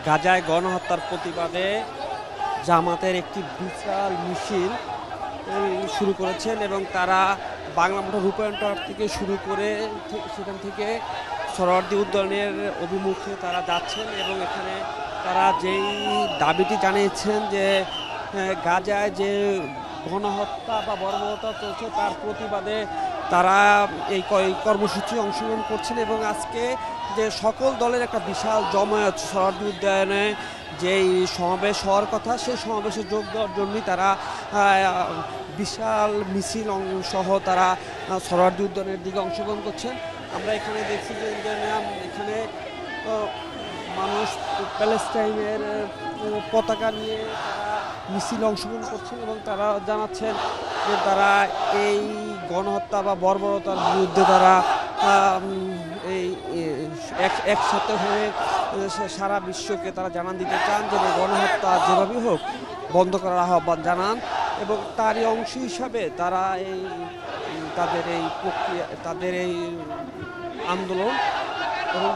গাজায় গণহত্যার প্রতিবাদে জামাতের একটি বিশাল মিছিল শুরু করেছেন এবং তারা বাংলা মোটর রূপায়ণ টাওয়ার থেকে শুরু করে সেখান থেকে সোহরাওয়ার্দী উদ্যানের অভিমুখে তারা যাচ্ছেন এবং এখানে তারা যেই দাবিটি জানিয়েছেন যে গাজায় যে গণহত্যা বা বর্বরতা চলছে তার প্রতিবাদে তারা এই কর্মসূচি অংশগ্রহণ করছেন এবং আজকে যে সকল দলের একটা বিশাল জমায়েত সোহরাওয়ার্দী উদ্যানে যেই সমাবেশ হওয়ার কথা সেই সমাবেশে যোগ দেওয়ার জন্যই তারা বিশাল মিছিল সহ তারা সোহরাওয়ার্দী উদ্যানের দিকে অংশগ্রহণ করছেন। আমরা এখানে দেখছি যে এখানে মানুষ প্যালেস্টাইনের পতাকা নিয়ে তারা মিছিলে অংশগ্রহণ করছেন এবং তারা জানাচ্ছেন যে তারা এই গণহত্যা বা বর্বরতার বিরুদ্ধে তারা এই একসাথে হয়ে সারা বিশ্বকে তারা জানান দিতে চান যে গণহত্যা যেভাবেই হোক বন্ধ করার আহ্বান জানান এবং তারই অংশ হিসাবে তারা এই তাদের এই প্রক্রিয়া তাদের এই আন্দোলন এবং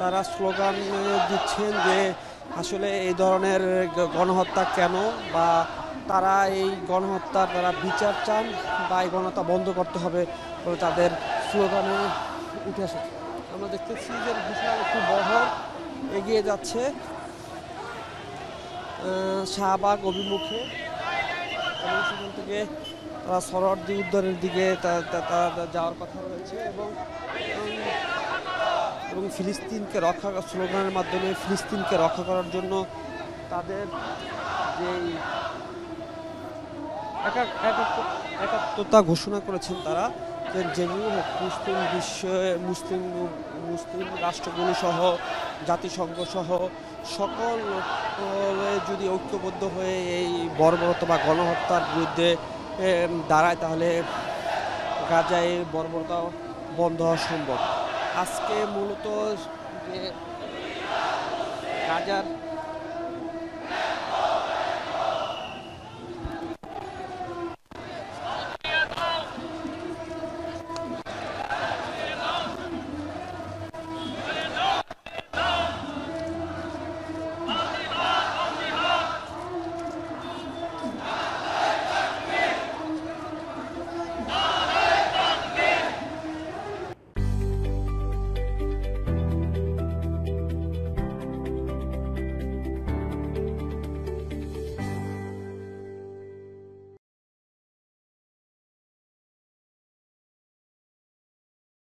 তারা স্লোগান দিচ্ছেন যে আসলে এই ধরনের গণহত্যা কেন বা তারা এই গণহত্যার তারা বিচার চান বা এই গণহত্যা বন্ধ করতে হবে বলে তাদের স্লোগানে উঠে এসেছে। আমরা দেখতেছি যে বিশাল একটি বহর এগিয়ে যাচ্ছে শাহবাগ অভিমুখে এবং সেখান থেকে তারা সোহরাওয়ার্দী উদ্যানের দিকে যাওয়ার কথা রয়েছে এবং ফিলিস্তিনকে রক্ষা স্লোগানের মাধ্যমে ফিলিস্তিনকে রক্ষা করার জন্য তাদের যেই একাত্মতা ঘোষণা করেছেন তারা যেগুলো হোক মুসলিম রাষ্ট্রগুলো সহ জাতিসংঘ সহ সকল যদি ঐক্যবদ্ধ হয়ে এই বর্বরতা বা গণহত্যার বিরুদ্ধে দাঁড়ায় তাহলে গাজায় বর্বরতা বন্ধ হওয়া সম্ভব। আজকে মূলত যে গাজার